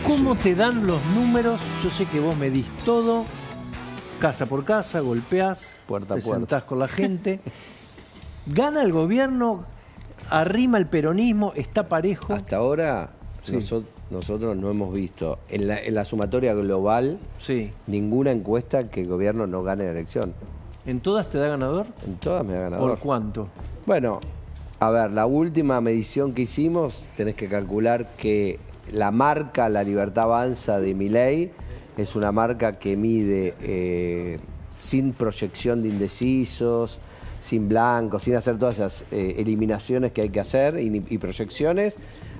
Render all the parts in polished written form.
¿Cómo te dan los números? Yo sé que vos medís todo, casa por casa, golpeás, puerta a te puerta, sentás con la gente. ¿Gana el gobierno? ¿Arrima el peronismo? ¿Está parejo? Hasta ahora Sí. nosotros no hemos visto en la sumatoria global Sí. ninguna encuesta que el gobierno no gane la elección. ¿En todas te da ganador? En todas me da ganador. ¿Por cuánto? Bueno, a ver, la última medición que hicimos, tenés que calcular que la marca La Libertad Avanza de Milei es una marca que mide sin proyección de indecisos, sin blancos, sin hacer todas esas eliminaciones que hay que hacer y proyecciones,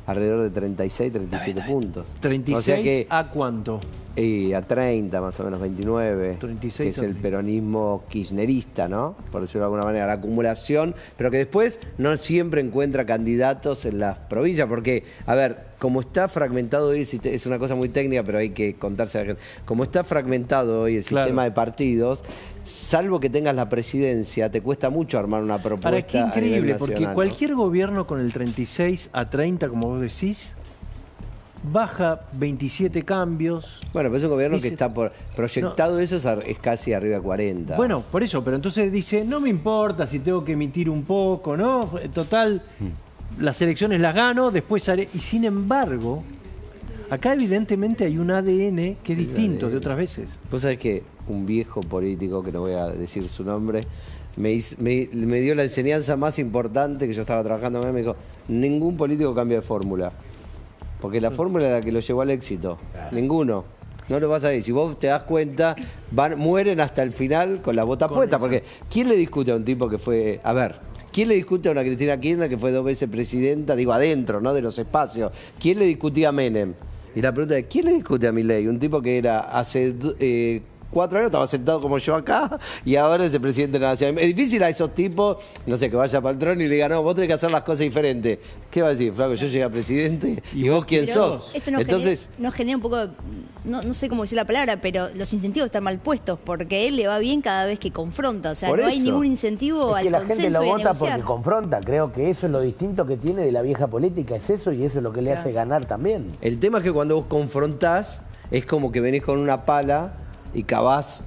alrededor de 36, 37 puntos. ¿36 o sea que, a cuánto? a 30, más o menos 29, 36 que es a el 30. peronismo kirchnerista, ¿no? Por decirlo de alguna manera, la acumulación, pero que después no siempre encuentra candidatos en las provincias, porque, a ver, como está fragmentado hoy, es una cosa muy técnica, pero hay que contarse a la gente, como está fragmentado hoy el sistema de partidos, salvo que tengas la presidencia, te cuesta mucho armar una propuesta. Para qué increíble, a nivel porque nacional, cualquier gobierno con el 36 a 30, como vos decís, baja 27 cambios. Bueno, pero es un gobierno Dice, que está proyectado, no, eso es casi arriba de 40. Bueno, por eso, pero entonces dice, no me importa si tengo que emitir un poco, ¿no? Total, las elecciones las gano, después haré. Y sin embargo, acá evidentemente hay un ADN que es distinto de otras veces. Vos sabés que un viejo político, que no voy a decir su nombre, me dio la enseñanza más importante que yo estaba trabajando, me dijo, ningún político cambia de fórmula. Porque la fórmula es la que lo llevó al éxito. Ninguno. No lo vas a ver. Si vos te das cuenta, mueren hasta el final con las botas puestas. Porque ¿quién le discute a un tipo que fue... A ver, ¿quién le discute a una Cristina Kirchner que fue 2 veces presidenta? Digo, adentro, ¿no? De los espacios. ¿Quién le discutía a Menem? Y la pregunta es, ¿quién le discute a Milei? Un tipo que era hace 4 años estaba sentado como yo acá y ahora es el presidente de la nación. Es difícil a esos tipos, no sé, que vaya para el trono y le diga, no, vos tenés que hacer las cosas diferentes. ¿Qué va a decir, Flaco? Yo llegué a presidente y vos quién sos. Esto nos genera un poco, no sé cómo decir la palabra, pero los incentivos están mal puestos porque a él le va bien cada vez que confronta. O sea, no hay ningún incentivo al consenso. Es que la gente lo y a vota negociar. porque confronta. Creo que eso es lo distinto que tiene de la vieja política. Es eso y eso es lo que le hace ganar también. El tema es que cuando vos confrontás, es como que venís con una pala y cavás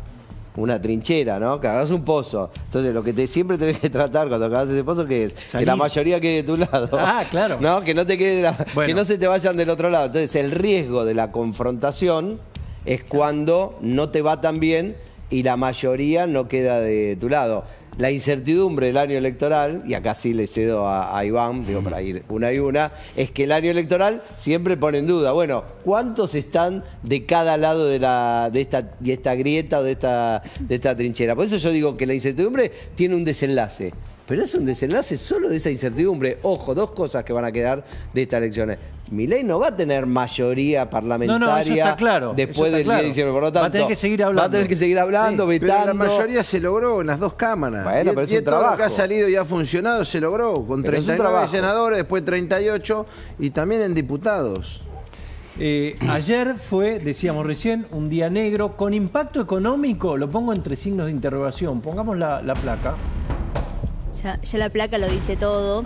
una trinchera, ¿no? Cavás un pozo. Entonces, lo que siempre tenés que tratar cuando cavás ese pozo, ¿qué es? Salir. Que la mayoría quede de tu lado. Ah, claro. ¿No? Que no te quede Bueno. que no se te vayan del otro lado. Entonces, el riesgo de la confrontación es cuando no te va tan bien y la mayoría no queda de tu lado. La incertidumbre del año electoral, y acá sí le cedo a Iván, digo para ir una y una, es que el año electoral siempre pone en duda, bueno, ¿cuántos están de cada lado de esta grieta o de esta trinchera? Por eso yo digo que la incertidumbre tiene un desenlace. Pero es un desenlace solo de esa incertidumbre. Ojo, 2 cosas que van a quedar de estas elecciones. Milei no va a tener mayoría parlamentaria eso está claro, después del 10 de diciembre. Por lo tanto, va a tener que seguir hablando. Va a tener que seguir hablando, vetando. Pero la mayoría se logró en las 2 cámaras. Bueno, pero es un todo trabajo. lo que ha salido y ha funcionado se logró. Con Pero es un 39 trabajo. senadores, después 38 y también en diputados. Ayer fue, decíamos recién, un día negro con impacto económico. Lo pongo entre signos de interrogación. Pongamos la placa. Ya la placa lo dice todo.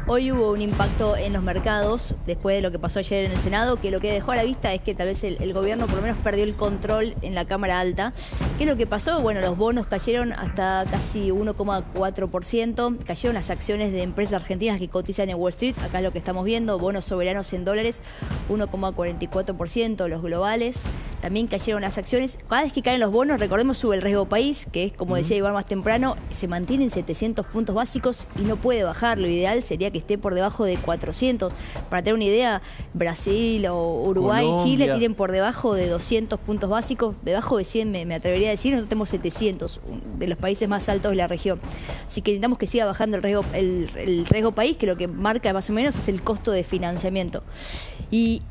Hoy hubo un impacto en los mercados después de lo que pasó ayer en el Senado, que lo que dejó a la vista es que tal vez el gobierno por lo menos perdió el control en la Cámara Alta. ¿Qué es lo que pasó? Bueno, los bonos cayeron hasta casi 1,4%, cayeron las acciones de empresas argentinas que cotizan en Wall Street, acá es lo que estamos viendo, bonos soberanos en dólares, 1,44%, los globales, también cayeron las acciones. Cada vez que caen los bonos, recordemos, sube el riesgo país, que es, como decía Iván más temprano, se mantiene en 700 puntos básicos y no puede bajar. Lo ideal sería que esté por debajo de 400. Para tener una idea, Brasil o Uruguay, Colombia. Chile tienen por debajo de 200 puntos básicos, debajo de 100 me atrevería a decir, nosotros tenemos 700, de los países más altos de la región. Así que necesitamos que siga bajando el riesgo país, que lo que marca más o menos es el costo de financiamiento. Y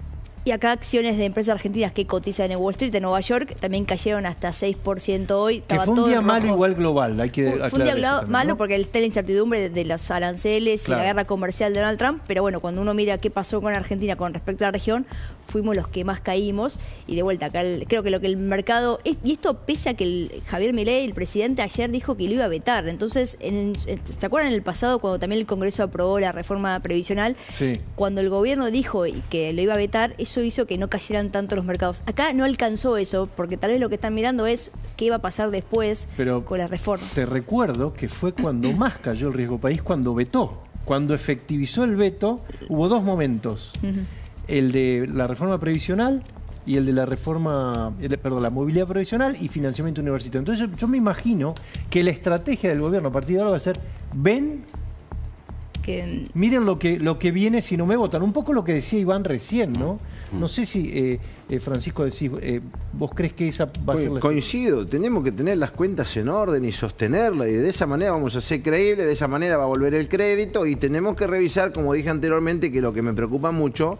acá acciones de empresas argentinas que cotizan en Wall Street, en Nueva York, también cayeron hasta 6% hoy. Que Estaba fue un todo día en malo rojo. igual global. Hay que Fue un aclarar día eso también, malo ¿no? porque está la incertidumbre de los aranceles Claro. y la guerra comercial de Donald Trump, pero bueno, cuando uno mira qué pasó con Argentina con respecto a la región, fuimos los que más caímos y de vuelta acá creo que lo que el mercado, y esto pese a que Javier Milei, el presidente, ayer dijo que lo iba a vetar. Entonces, ¿se acuerdan en el pasado cuando también el Congreso aprobó la reforma previsional? Sí. Cuando el gobierno dijo que lo iba a vetar, eso eso hizo que no cayeran tanto los mercados. Acá no alcanzó eso, porque tal vez lo que están mirando es qué iba a pasar después con las reformas. Te recuerdo que fue cuando más cayó el riesgo país, cuando vetó. Cuando efectivizó el veto, hubo dos momentos. El de la reforma previsional y el de la reforma, la movilidad provisional y financiamiento universitario. Entonces yo me imagino que la estrategia del gobierno a partir de ahora va a ser, miren lo que viene si no me votan. Un poco lo que decía Iván recién, ¿no? No sé si, Francisco, decís, vos crees que esa va a ser la... Coincido, tenemos que tener las cuentas en orden y sostenerla, y de esa manera vamos a ser creíbles, de esa manera va a volver el crédito, y tenemos que revisar, como dije anteriormente, que lo que me preocupa mucho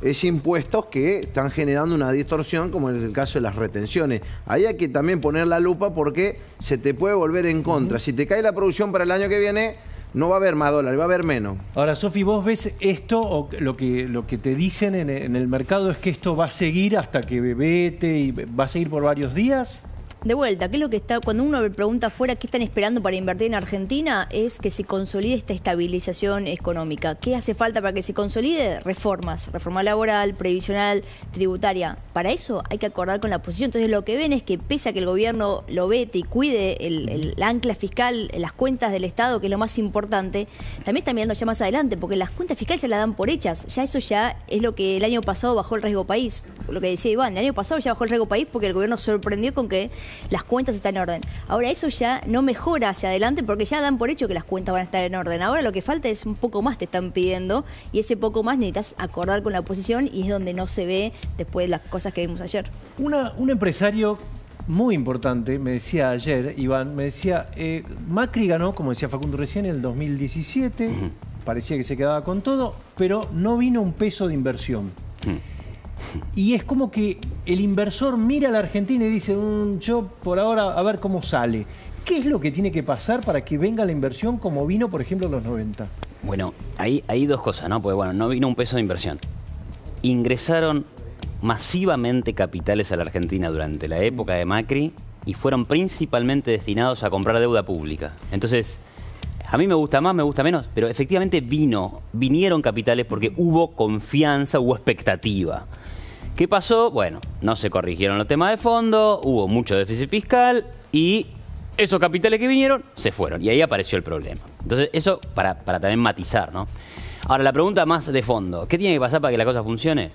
es impuestos que están generando una distorsión, como en el caso de las retenciones. Ahí hay que también poner la lupa porque se te puede volver en contra. Si te cae la producción para el año que viene, no va a haber más dólares, va a haber menos. Ahora, Sofi, ¿vos ves esto o lo que te dicen en el mercado es que esto va a seguir hasta que vete y va a seguir por varios días? De vuelta, ¿qué es lo que está? Cuando uno pregunta afuera qué están esperando para invertir en Argentina, es que se consolide esta estabilización económica. ¿Qué hace falta para que se consolide? Reformas, reforma laboral, previsional, tributaria. Para eso hay que acordar con la oposición. Entonces lo que ven es que pese a que el gobierno lo vete y cuide el ancla fiscal, las cuentas del Estado, que es lo más importante, también están mirando ya más adelante, porque las cuentas fiscales ya las dan por hechas. Ya eso ya es lo que el año pasado bajó el riesgo país. Lo que decía Iván, el año pasado ya bajó el riesgo país porque el gobierno sorprendió con que las cuentas están en orden. Ahora eso ya no mejora hacia adelante porque ya dan por hecho que las cuentas van a estar en orden. Ahora lo que falta es un poco más, te están pidiendo, y ese poco más necesitas acordar con la oposición, y es donde no se ve después de las cosas que vimos ayer. Un empresario muy importante me decía ayer, Iván, me decía, Macri ganó, como decía Facundo recién, en el 2017, parecía que se quedaba con todo, pero no vino un peso de inversión. Y es como que el inversor mira a la Argentina y dice, yo por ahora a ver cómo sale. ¿Qué es lo que tiene que pasar para que venga la inversión como vino, por ejemplo, en los 90? Bueno, hay dos cosas, ¿no? Porque bueno, no vino un peso de inversión. Ingresaron masivamente capitales a la Argentina durante la época de Macri y fueron principalmente destinados a comprar deuda pública. Entonces, a mí me gusta más, me gusta menos, pero efectivamente vinieron capitales porque hubo confianza, hubo expectativa. ¿Qué pasó? Bueno, no se corrigieron los temas de fondo, hubo mucho déficit fiscal y esos capitales que vinieron se fueron. Y ahí apareció el problema. Entonces, eso para también matizar, ¿no? Ahora, la pregunta más de fondo, ¿qué tiene que pasar para que la cosa funcione?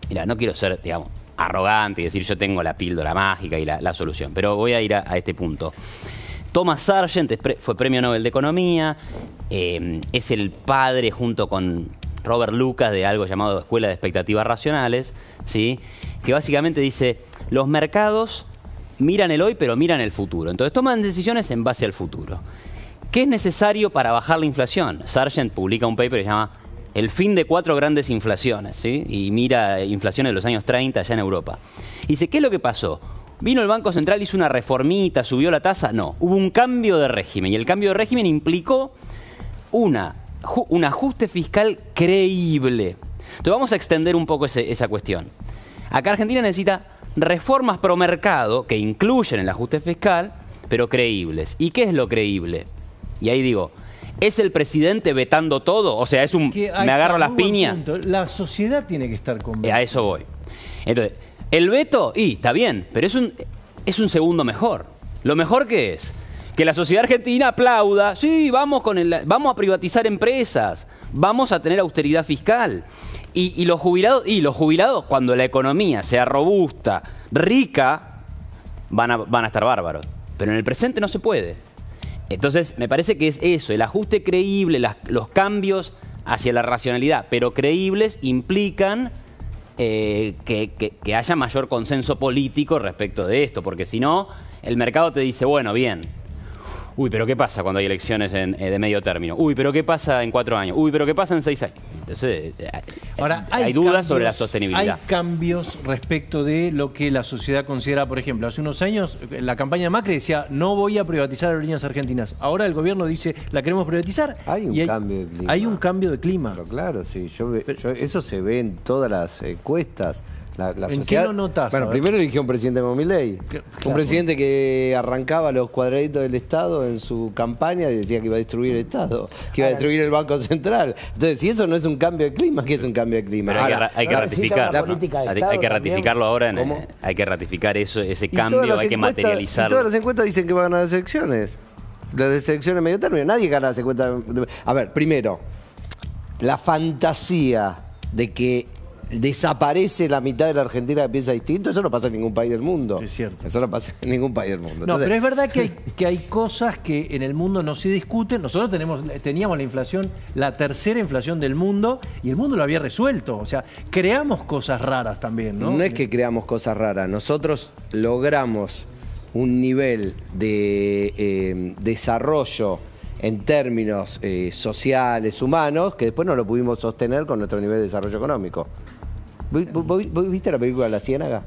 Mira, no quiero ser, digamos, arrogante y decir yo tengo la píldora mágica y la solución, pero voy a ir a este punto. Thomas Sargent fue premio Nobel de Economía, es el padre junto con Robert Lucas de algo llamado Escuela de Expectativas Racionales, ¿sí? Que básicamente dice, los mercados miran el hoy pero miran el futuro, entonces toman decisiones en base al futuro. ¿Qué es necesario para bajar la inflación? Sargent publica un paper que se llama El fin de 4 grandes inflaciones, ¿sí? Y mira inflaciones de los años 30 allá en Europa. Y dice, ¿qué es lo que pasó? ¿Vino el Banco Central, hizo una reformita, subió la tasa? No, hubo un cambio de régimen y el cambio de régimen implicó un ajuste fiscal creíble. Entonces vamos a extender un poco esa cuestión. Acá Argentina necesita reformas pro mercado que incluyen el ajuste fiscal, pero creíbles. ¿Y qué es lo creíble? Y ahí digo, ¿es el presidente vetando todo? O sea, es un me agarro las piñas. La sociedad tiene que estar convencida. A eso voy. Entonces, el veto, está bien, pero es un segundo mejor. ¿Lo mejor qué es? Que la sociedad argentina aplauda, sí, vamos a privatizar empresas, vamos a tener austeridad fiscal. Y los jubilados, cuando la economía sea robusta, rica, van a estar bárbaros. Pero en el presente no se puede. Entonces, me parece que es eso, el ajuste creíble, los cambios hacia la racionalidad, pero creíbles implican que haya mayor consenso político respecto de esto, porque si no, el mercado te dice, bueno, bien, uy, pero ¿qué pasa cuando hay elecciones de medio término? Uy, pero ¿qué pasa en 4 años? Uy, pero ¿qué pasa en 6 años? Entonces, ahora, hay dudas sobre la sostenibilidad. Hay cambios respecto de lo que la sociedad considera, por ejemplo, hace unos años la campaña de Macri decía, no voy a privatizar aerolíneas argentinas. Ahora el gobierno dice, la queremos privatizar. Hay un cambio de clima. Hay un cambio de clima. Pero claro, sí, eso se ve en todas las encuestas. ¿En qué lo notás? Bueno, primero eligió un presidente como Milei. Claro. Un presidente que arrancaba los cuadraditos del Estado en su campaña y decía que iba a destruir el Estado, que iba a destruir el Banco Central. Entonces, si eso no es un cambio de clima, ¿qué es un cambio de clima? Pero hay que ratificar. la política de Estado Hay que ratificarlo ahora. ¿Cómo? Hay que ratificar eso, ese Y todas cambio, las hay que encuestas- materializarlo. Y todas las encuestas dicen que va a ganar las elecciones. Las de selecciones medio término. Nadie gana las encuestas. A ver, primero, la fantasía de que desaparece la mitad de la Argentina que piensa distinto, eso no pasa en ningún país del mundo. Es cierto. Eso no pasa en ningún país del mundo. No, Entonces, pero es verdad que hay cosas que en el mundo no se discuten. Nosotros teníamos la inflación, la tercera inflación del mundo, y el mundo lo había resuelto. O sea, creamos cosas raras también, ¿no? no es que creamos cosas raras. Nosotros logramos un nivel de desarrollo en términos sociales, humanos, que después no lo pudimos sostener con nuestro nivel de desarrollo económico. ¿Vos viste la película La Ciénaga?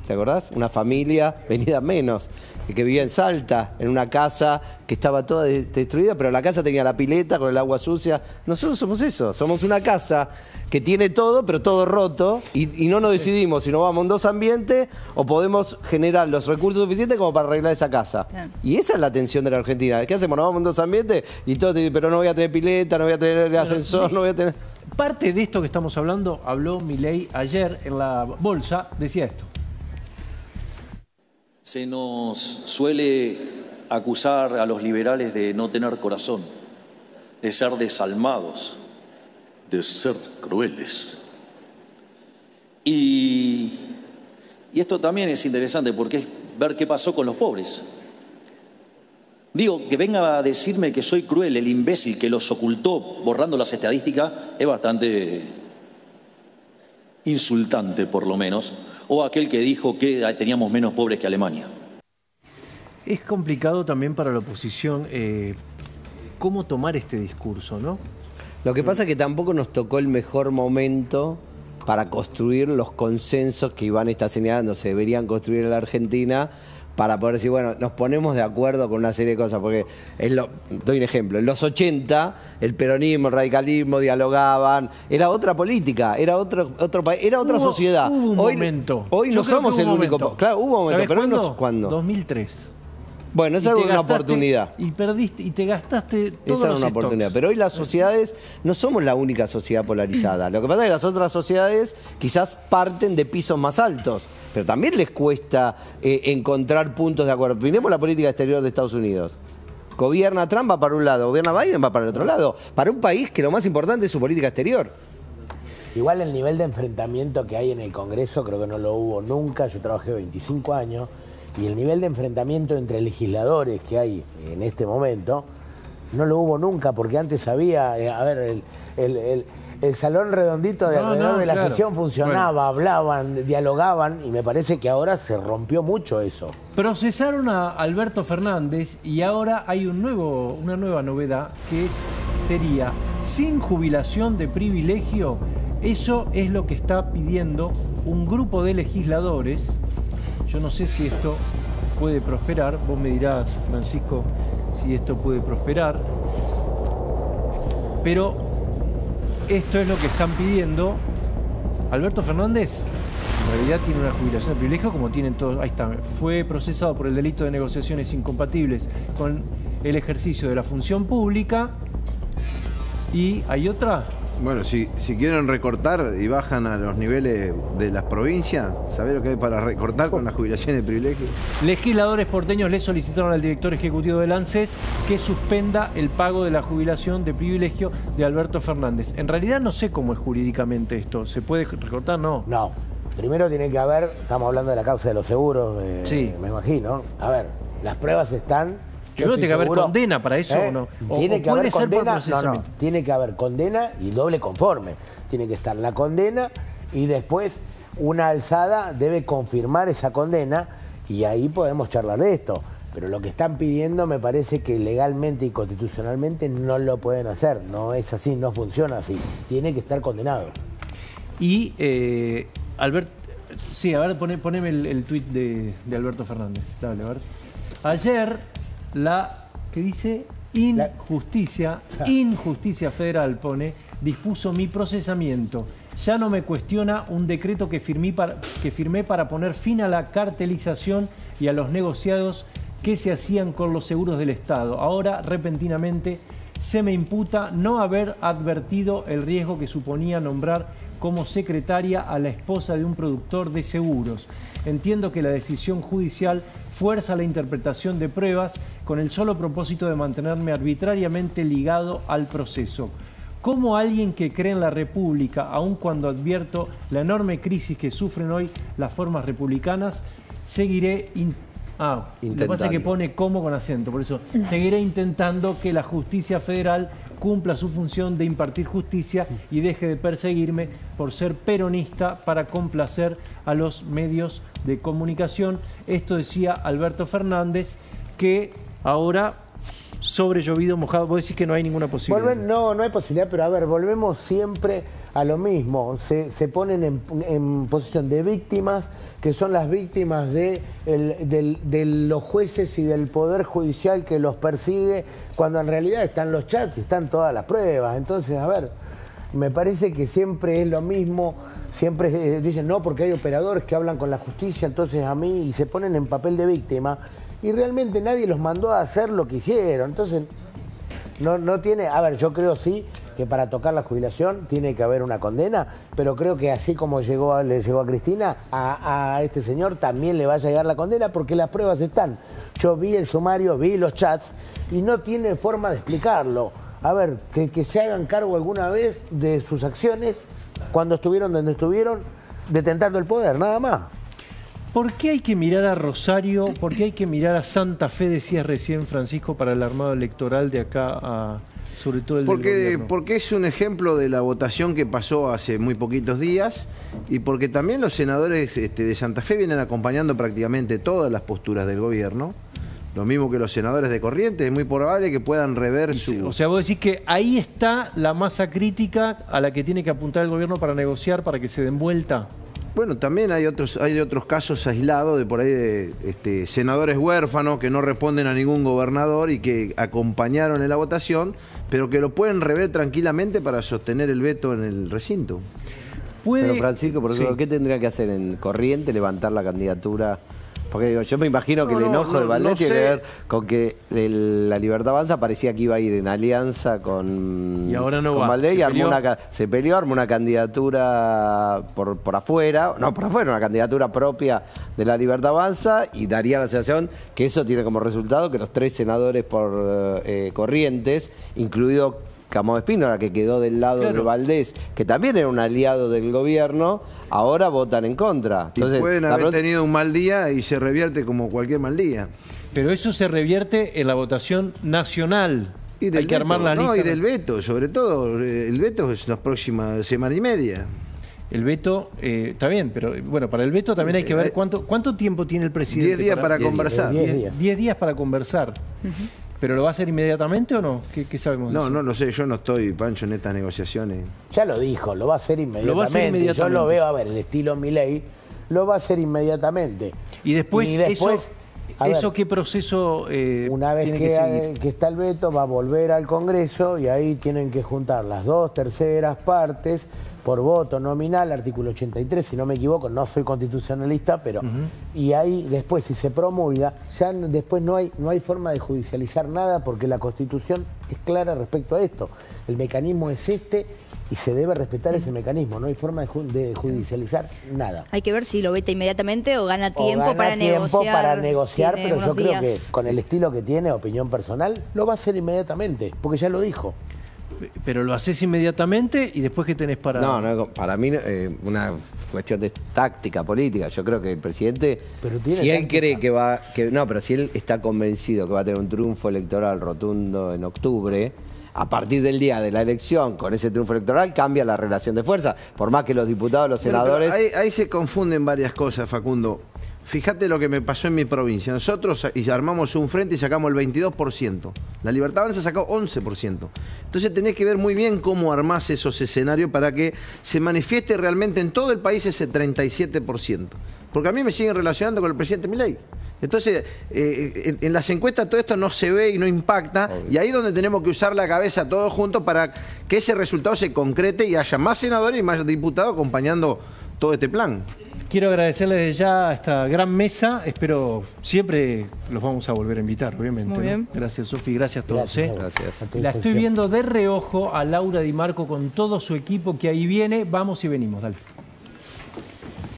¿Te acordás? Una familia venida menos, que vivía en Salta, en una casa que estaba toda destruida, pero la casa tenía la pileta con el agua sucia. Nosotros somos eso, somos una casa que tiene todo, pero todo roto, y no nos decidimos si nos vamos a un dos ambientes o podemos generar los recursos suficientes como para arreglar esa casa. Claro. Y esa es la tensión de la Argentina. ¿Qué hacemos? Nos vamos a un dos ambientes y todos te dicen, pero no voy a tener pileta, no voy a tener ascensor, no voy a tener... Parte de esto que estamos hablando, habló Milei ayer en la bolsa, decía esto. Se nos suele acusar a los liberales de no tener corazón, de ser desalmados, de ser crueles. Y esto también es interesante porque es ver qué pasó con los pobres. Digo, que venga a decirme que soy cruel, el imbécil que los ocultó borrando las estadísticas, es bastante insultante por lo menos, o aquel que dijo que teníamos menos pobres que Alemania. Es complicado también para la oposición cómo tomar este discurso, ¿no? Lo que pasa es que tampoco nos tocó el mejor momento para construir los consensos que Iván está señalando se deberían construir en la Argentina para poder decir, bueno, nos ponemos de acuerdo con una serie de cosas, porque doy un ejemplo, en los 80 el peronismo, el radicalismo dialogaban, era otra política, era otro país, era otra sociedad. Hubo un momento. Hoy Yo no creo somos que el hubo un único, momento. claro, hubo un momento, ¿Sabés pero cuándo? no ¿cuándo? 2003. Bueno, esa era Y te una gastaste- oportunidad. Y perdiste, y te gastaste todos Esa era los una stocks. oportunidad. Pero hoy las sociedades no somos la única sociedad polarizada. Lo que pasa es que las otras sociedades quizás parten de pisos más altos, pero también les cuesta encontrar puntos de acuerdo. Miremos la política exterior de Estados Unidos. Gobierna Trump, va para un lado, gobierna Biden, va para el otro lado. Para un país que lo más importante es su política exterior. Igual el nivel de enfrentamiento que hay en el Congreso creo que no lo hubo nunca. Yo trabajé 25 años y el nivel de enfrentamiento entre legisladores que hay en este momento no lo hubo nunca, porque antes había, el salón redondito de alrededor de la sesión funcionaba, hablaban, dialogaban, y me parece que ahora se rompió mucho eso. Procesaron a Alberto Fernández y ahora hay una nueva novedad que sería sin jubilación de privilegio. Eso es lo que está pidiendo un grupo de legisladores. Yo no sé si esto puede prosperar. Vos me dirás, Francisco, si esto puede prosperar. Pero esto es lo que están pidiendo. Alberto Fernández en realidad tiene una jubilación de privilegio como tienen todos. Ahí está. Fue procesado por el delito de negociaciones incompatibles con el ejercicio de la función pública. Y hay otra. Bueno, si quieren recortar y bajan a los niveles de las provincias, ¿sabés lo que hay para recortar con la jubilación de privilegio? Legisladores porteños le solicitaron al director ejecutivo del ANSES que suspenda el pago de la jubilación de privilegio de Alberto Fernández. En realidad no sé cómo es jurídicamente esto. ¿Se puede recortar? No. No. Primero tiene que haber, estamos hablando de la causa de los seguros, Sí. me imagino. A ver, las pruebas están. Yo creo que tiene que haber seguro, condena para eso, ¿o no? Tiene que haber puede ser por condena, procesamiento. tiene que haber condena y doble conforme. Tiene que estar la condena y después una alzada debe confirmar esa condena y ahí podemos charlar de esto. Pero lo que están pidiendo me parece que legalmente y constitucionalmente no lo pueden hacer. No es así, no funciona así. Tiene que estar condenado. Y Albert, sí, a ver, poneme el tuit de Alberto Fernández. Dale, a ver. Ayer que dice injusticia federal, dispuso mi procesamiento, ya no me cuestiona un decreto que firmé para poner fin a la cartelización y a los negociados que se hacían con los seguros del Estado. Ahora, repentinamente, se me imputa no haber advertido el riesgo que suponía nombrar como secretaria a la esposa de un productor de seguros. Entiendo que la decisión judicial fuerza la interpretación de pruebas con el solo propósito de mantenerme arbitrariamente ligado al proceso. ¿Cómo alguien que cree en la República, aun cuando advierto la enorme crisis que sufren hoy las formas republicanas, seguiré lo que pasa es que pone como con acento, por eso seguiré intentando que la justicia federal cumpla su función de impartir justicia y deje de perseguirme por ser peronista para complacer a los medios de comunicación? Esto decía Alberto Fernández, que ahora sobre llovido mojado, vos decís que no hay ninguna posibilidad. No hay posibilidad, pero a ver, volvemos siempre a lo mismo. Se ponen en posición de víctimas, que son las víctimas de los jueces y del Poder Judicial que los persigue, cuando en realidad están los chats y están todas las pruebas. Entonces, a ver, me parece que siempre es lo mismo. Siempre dicen, no, porque hay operadores que hablan con la justicia, entonces a mí, y se ponen en papel de víctima, y realmente nadie los mandó a hacer lo que hicieron. Entonces, no tiene... A ver, yo creo sí que para tocar la jubilación tiene que haber una condena, pero creo que así como le llegó a Cristina, a este señor también le va a llegar la condena, porque las pruebas están. Yo vi el sumario, vi los chats, y no tiene forma de explicarlo. A ver, que se hagan cargo alguna vez de sus acciones cuando estuvieron donde estuvieron, detentando el poder, nada más. ¿Por qué hay que mirar a Rosario? ¿Por qué hay que mirar a Santa Fe, decías recién, Francisco, para el armado electoral de acá, sobre todo el del gobierno? Porque es un ejemplo de la votación que pasó hace muy poquitos días, y porque también los senadores de Santa Fe vienen acompañando prácticamente todas las posturas del gobierno. Lo mismo que los senadores de Corrientes, es muy probable que puedan rever su... O sea, vos decís que ahí está la masa crítica a la que tiene que apuntar el gobierno para negociar, para que se den vuelta. Bueno, también hay otros casos aislados de por ahí de senadores huérfanos que no responden a ningún gobernador y que acompañaron en la votación, pero que lo pueden rever tranquilamente para sostener el veto en el recinto. Pero Francisco, por ejemplo, ¿qué tendría que hacer en Corrientes? Levantar la candidatura. Porque digo, yo me imagino que el enojo de Valdés tiene que ver con que la Libertad Avanza parecía que iba a ir en alianza con, y ahora no con va. Valdés, y se peleó, armó una candidatura por afuera, una candidatura propia de la Libertad Avanza, y daría la sensación que eso tiene como resultado que los 3 senadores por Corrientes, incluido Camado Espínola, que quedó del lado de Valdés, que también era un aliado del gobierno, ahora votan en contra. Entonces, y pueden haber tenido un mal día y se revierte como cualquier mal día. Pero eso se revierte en la votación nacional. Hay que armar la lista. Y del veto, sobre todo. El veto es la próxima semana y media. El veto, está bien, pero bueno, para el veto también hay que ver cuánto tiempo tiene el presidente. 10 días para conversar. 10 días para conversar. ¿Pero lo va a hacer inmediatamente o no? ¿Qué sabemos de eso? No lo sé, yo no estoy, Pancho, en estas negociaciones. Ya lo dijo, lo va a hacer inmediatamente. Yo lo veo, a ver, el estilo Milei, lo va a hacer inmediatamente. Y después ¿eso qué proceso una vez tiene que seguir? Que está el veto, va a volver al Congreso y ahí tienen que juntar las 2/3 partes por voto nominal, artículo 83, si no me equivoco, no soy constitucionalista, pero y ahí después, si se promulga, ya después no hay forma de judicializar nada, porque la Constitución es clara respecto a esto. El mecanismo es este y se debe respetar ese mecanismo, no hay forma de judicializar nada. Hay que ver si lo veta inmediatamente o gana tiempo para negociar. Pero yo creo que con el estilo que tiene, opinión personal, lo va a hacer inmediatamente, porque ya lo dijo. Pero lo haces inmediatamente y después ¿qué tenés para...? No, para mí una cuestión de táctica política. Yo creo que el presidente, si él cree pero si él está convencido que va a tener un triunfo electoral rotundo en octubre, a partir del día de la elección, con ese triunfo electoral, cambia la relación de fuerza. Por más que los diputados, los senadores... Ahí se confunden varias cosas, Facundo. fíjate lo que me pasó en mi provincia. Nosotros armamos un frente y sacamos el 22%. La Libertad Avanza sacó 11%. Entonces tenés que ver muy bien cómo armás esos escenarios para que se manifieste realmente en todo el país ese 37%. Porque a mí me siguen relacionando con el presidente Milei. Entonces, en las encuestas todo esto no se ve y no impacta, y ahí es donde tenemos que usar la cabeza todos juntos para que ese resultado se concrete y haya más senadores y más diputados acompañando todo este plan. Quiero agradecerles desde ya a esta gran mesa. Espero siempre los vamos a volver a invitar, obviamente. Muy bien. ¿No? Gracias, Sofi. Gracias a todos. Gracias. La estoy viendo de reojo a Laura Di Marco con todo su equipo que ahí viene. Vamos y venimos. Dale.